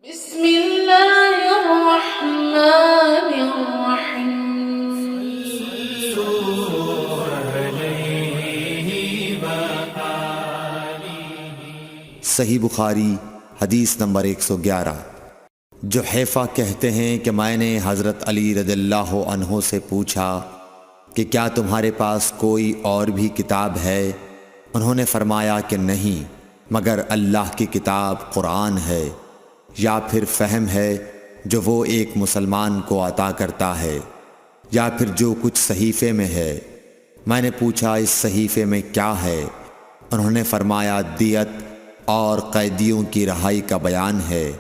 بسم اللہ الرحمن الرحیم۔ صحیح بخاری حدیث نمبر 111۔ جحیفہ کہتے ہیں کہ میں نے حضرت علی رضی اللہ عنہ سے پوچھا کہ کیا تمہارے پاس کوئی اور بھی کتاب ہے؟ انہوں نے فرمایا کہ نہیں مگر اللہ کی کتاب قرآن ہے، یا پھر فہم ہے جو وہ ایک مسلمان کو عطا کرتا ہے، یا پھر جو کچھ صحیفے میں ہے۔ میں نے پوچھا اس صحیفے میں کیا ہے؟ انہوں نے فرمایا دیت اور قیدیوں کی رہائی کا بیان ہے،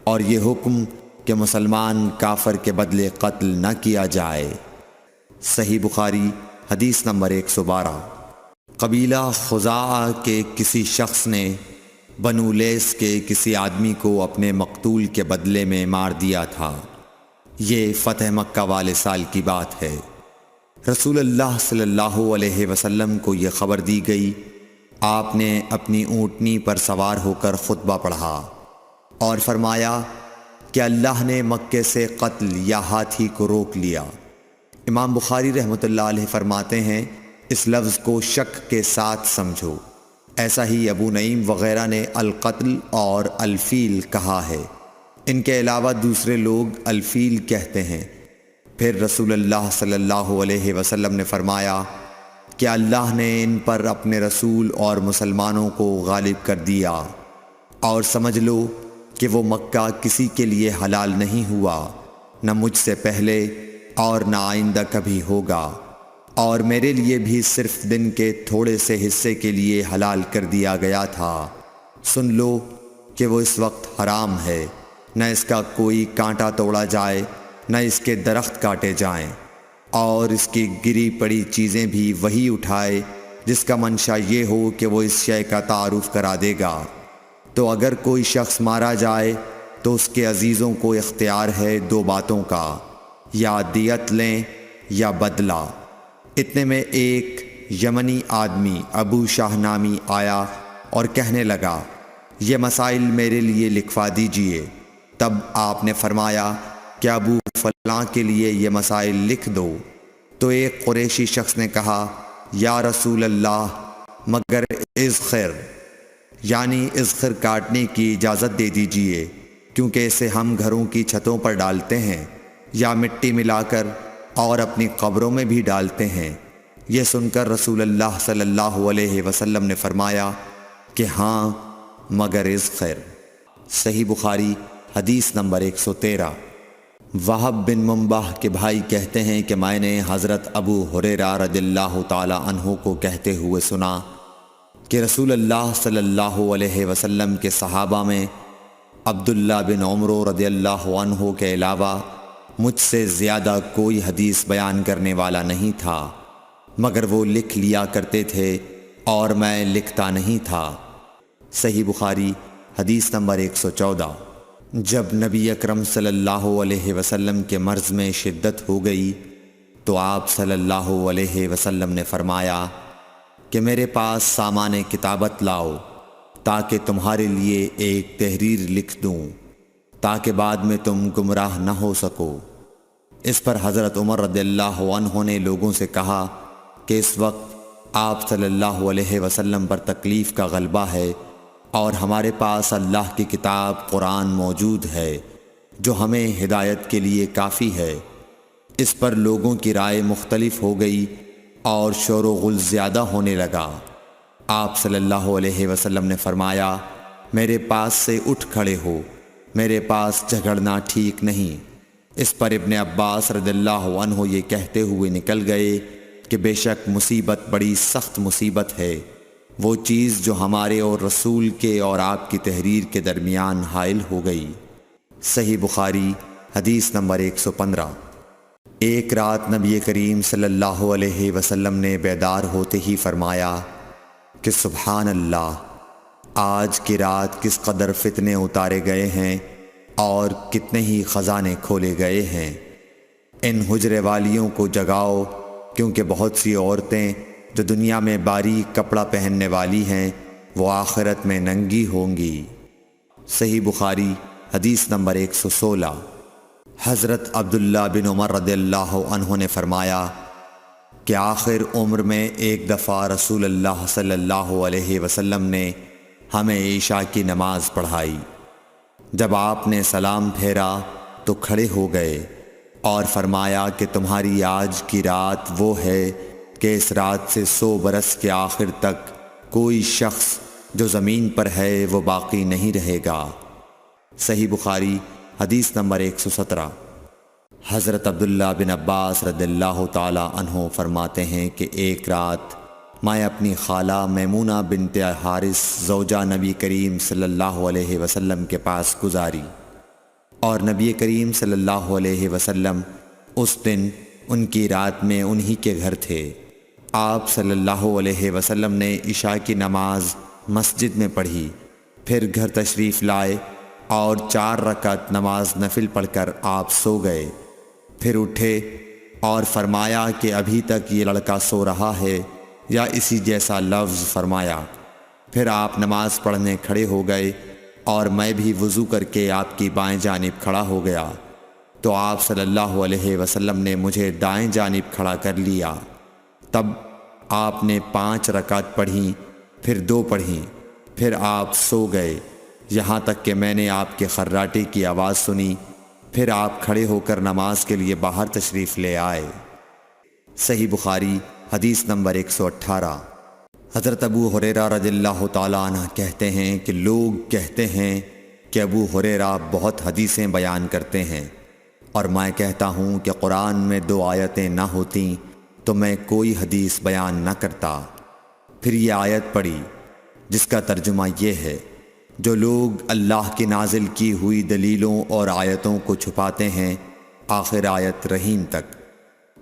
اور یہ حکم کہ مسلمان کافر کے بدلے قتل نہ کیا جائے۔ صحیح بخاری حدیث نمبر 112۔ قبیلہ خزاعہ کے کسی شخص نے بنو لیث کے کسی آدمی کو اپنے مقتول کے بدلے میں مار دیا تھا۔ یہ فتح مکہ والے سال کی بات ہے۔ رسول اللہ صلی اللہ علیہ وسلم کو یہ خبر دی گئی۔ آپ نے اپنی اونٹنی پر سوار ہو کر خطبہ پڑھا اور فرمایا کہ اللہ نے مکے سے قتل یا ہاتھی کو روک لیا۔ امام بخاری رحمۃ اللہ علیہ فرماتے ہیں اس لفظ کو شک کے ساتھ سمجھو۔ ایسا ہی ابو نعیم وغیرہ نے القتل اور الفیل کہا ہے۔ ان کے علاوہ دوسرے لوگ الفیل کہتے ہیں۔ پھر رسول اللہ صلی اللہ علیہ وسلم نے فرمایا کہ اللہ نے ان پر اپنے رسول اور مسلمانوں کو غالب کر دیا، اور سمجھ لو کہ وہ مکہ کسی کے لیے حلال نہیں ہوا، نہ مجھ سے پہلے اور نہ آئندہ کبھی ہوگا، اور میرے لیے بھی صرف دن کے تھوڑے سے حصے کے لیے حلال کر دیا گیا تھا۔ سن لو کہ وہ اس وقت حرام ہے، نہ اس کا کوئی کانٹا توڑا جائے نہ اس کے درخت کاٹے جائیں، اور اس کی گری پڑی چیزیں بھی وہی اٹھائے جس کا منشا یہ ہو کہ وہ اس شے کا تعارف کرا دے گا۔ تو اگر کوئی شخص مارا جائے تو اس کے عزیزوں کو اختیار ہے دو باتوں کا، یا دیت لیں یا بدلہ۔ اتنے میں ایک یمنی آدمی ابو شاہ نامی آیا اور کہنے لگا یہ مسائل میرے لیے لکھوا دیجئے۔ تب آپ نے فرمایا کہ ابو فلاں کے لیے یہ مسائل لکھ دو۔ تو ایک قریشی شخص نے کہا یا رسول اللہ مگر اذخر، یعنی اذخر کاٹنے کی اجازت دے دیجئے، کیونکہ اسے ہم گھروں کی چھتوں پر ڈالتے ہیں یا مٹی ملا کر اور اپنی قبروں میں بھی ڈالتے ہیں۔ یہ سن کر رسول اللہ صلی اللہ علیہ وسلم نے فرمایا کہ ہاں مگر اذخر۔ صحیح بخاری حدیث نمبر 113۔ وہب بن منبح کے بھائی کہتے ہیں کہ میں نے حضرت ابو ہریرہ رضی اللہ تعالی عنہ کو کہتے ہوئے سنا کہ رسول اللہ صلی اللہ علیہ وسلم کے صحابہ میں عبداللہ بن عمر رضی اللہ عنہ کے علاوہ مجھ سے زیادہ کوئی حدیث بیان کرنے والا نہیں تھا، مگر وہ لکھ لیا کرتے تھے اور میں لکھتا نہیں تھا۔ صحیح بخاری حدیث نمبر 114۔ جب نبی اکرم صلی اللہ علیہ وسلم کے مرض میں شدت ہو گئی تو آپ صلی اللہ علیہ وسلم نے فرمایا کہ میرے پاس سامان کتابت لاؤ تاکہ تمہارے لیے ایک تحریر لکھ دوں، تاکہ بعد میں تم گمراہ نہ ہو سکو۔ اس پر حضرت عمر رضی اللہ عنہ نے لوگوں سے کہا کہ اس وقت آپ صلی اللہ علیہ وسلم پر تکلیف کا غلبہ ہے، اور ہمارے پاس اللہ کی کتاب قرآن موجود ہے جو ہمیں ہدایت کے لیے کافی ہے۔ اس پر لوگوں کی رائے مختلف ہو گئی اور شور و غل زیادہ ہونے لگا۔ آپ صلی اللہ علیہ وسلم نے فرمایا میرے پاس سے اٹھ کھڑے ہو، میرے پاس جھگڑنا ٹھیک نہیں۔ اس پر ابن عباس رضی اللہ عنہ یہ کہتے ہوئے نکل گئے کہ بے شک مصیبت بڑی سخت مصیبت ہے، وہ چیز جو ہمارے اور رسول کے اور آپ کی تحریر کے درمیان حائل ہو گئی۔ صحیح بخاری حدیث نمبر 115۔ ایک رات نبی کریم صلی اللہ علیہ وسلم نے بیدار ہوتے ہی فرمایا کہ سبحان اللہ، آج کی رات کس قدر فتنے اتارے گئے ہیں اور کتنے ہی خزانے کھولے گئے ہیں۔ ان حجرے والیوں کو جگاؤ، کیونکہ بہت سی عورتیں جو دنیا میں باریک کپڑا پہننے والی ہیں وہ آخرت میں ننگی ہوں گی۔ صحیح بخاری حدیث نمبر 116۔ حضرت عبداللہ بن عمر رضی اللہ عنہ نے فرمایا کہ آخر عمر میں ایک دفعہ رسول اللہ صلی اللہ علیہ وسلم نے ہمیں عشاء کی نماز پڑھائی۔ جب آپ نے سلام پھیرا تو کھڑے ہو گئے اور فرمایا کہ تمہاری آج کی رات وہ ہے کہ اس رات سے 100 برس کے آخر تک کوئی شخص جو زمین پر ہے وہ باقی نہیں رہے گا۔ صحیح بخاری حدیث نمبر 117۔ حضرت عبداللہ بن عباس رضی اللہ تعالی عنہ فرماتے ہیں کہ ایک رات میں اپنی خالہ میمونہ بنت حارث زوجہ نبی کریم صلی اللہ علیہ وسلم کے پاس گزاری، اور نبی کریم صلی اللہ علیہ وسلم اس دن ان کی رات میں انہی کے گھر تھے۔ آپ صلی اللہ علیہ وسلم نے عشاء کی نماز مسجد میں پڑھی، پھر گھر تشریف لائے اور 4 رکعت نماز نفل پڑھ کر آپ سو گئے۔ پھر اٹھے اور فرمایا کہ ابھی تک یہ لڑکا سو رہا ہے یا اسی جیسا لفظ فرمایا۔ پھر آپ نماز پڑھنے کھڑے ہو گئے اور میں بھی وضو کر کے آپ کی بائیں جانب کھڑا ہو گیا، تو آپ صلی اللہ علیہ وسلم نے مجھے دائیں جانب کھڑا کر لیا۔ تب آپ نے 5 رکعت پڑھیں، پھر 2 پڑھیں، پھر آپ سو گئے، یہاں تک کہ میں نے آپ کے خراٹے کی آواز سنی۔ پھر آپ کھڑے ہو کر نماز کے لیے باہر تشریف لے آئے۔ صحیح بخاری حدیث نمبر 118۔ حضرت ابو ہریرہ رضی اللہ تعالیٰ عنہ کہتے ہیں کہ لوگ کہتے ہیں کہ ابو ہریرہ بہت حدیثیں بیان کرتے ہیں، اور میں کہتا ہوں کہ قرآن میں 2 آیتیں نہ ہوتیں تو میں کوئی حدیث بیان نہ کرتا۔ پھر یہ آیت پڑھی جس کا ترجمہ یہ ہے، جو لوگ اللہ کی نازل کی ہوئی دلیلوں اور آیتوں کو چھپاتے ہیں، آخر آیت رحیم تک۔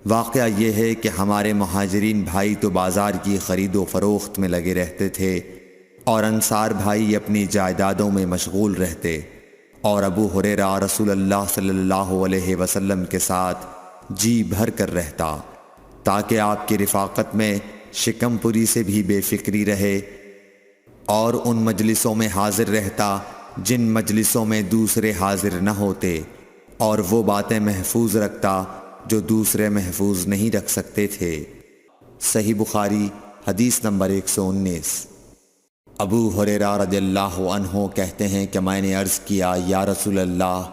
واقعہ یہ ہے کہ ہمارے مہاجرین بھائی تو بازار کی خرید و فروخت میں لگے رہتے تھے، اور انصار بھائی اپنی جائیدادوں میں مشغول رہتے، اور ابو ہریرہ رسول اللہ صلی اللہ علیہ وسلم کے ساتھ جی بھر کر رہتا، تاکہ آپ کی رفاقت میں شکم پوری سے بھی بے فکری رہے، اور ان مجلسوں میں حاضر رہتا جن مجلسوں میں دوسرے حاضر نہ ہوتے، اور وہ باتیں محفوظ رکھتا جو دوسرے محفوظ نہیں رکھ سکتے تھے۔ صحیح بخاری حدیث نمبر 119۔ ابو ہریرہ رضی اللہ عنہ کہتے ہیں کہ میں نے عرض کیا، یا رسول اللہ،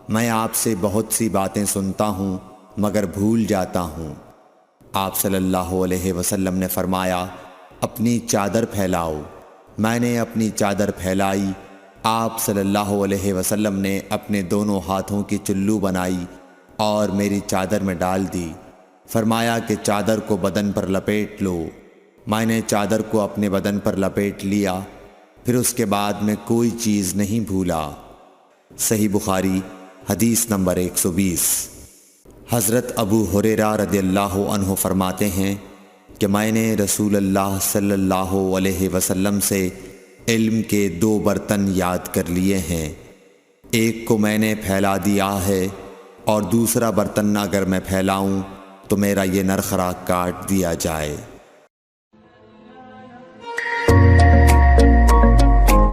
میں آپ سے بہت سی باتیں سنتا ہوں مگر بھول جاتا ہوں۔ آپ صلی اللہ علیہ وسلم نے فرمایا، اپنی چادر پھیلاؤ۔ میں نے اپنی چادر پھیلائی۔ آپ صلی اللہ علیہ وسلم نے اپنے دونوں ہاتھوں کی چلو بنائی اور میری چادر میں ڈال دی۔ فرمایا کہ چادر کو بدن پر لپیٹ لو۔ میں نے چادر کو اپنے بدن پر لپیٹ لیا، پھر اس کے بعد میں کوئی چیز نہیں بھولا۔ صحیح بخاری حدیث نمبر 120۔ حضرت ابو ہریرہ رضی اللہ عنہ فرماتے ہیں کہ میں نے رسول اللہ صلی اللہ علیہ وسلم سے علم کے 2 برتن یاد کر لیے ہیں، ایک کو میں نے پھیلا دیا ہے، اور دوسرا برتن اگر میں پھیلاؤں تو میرا یہ نرخرا کاٹ دیا جائے۔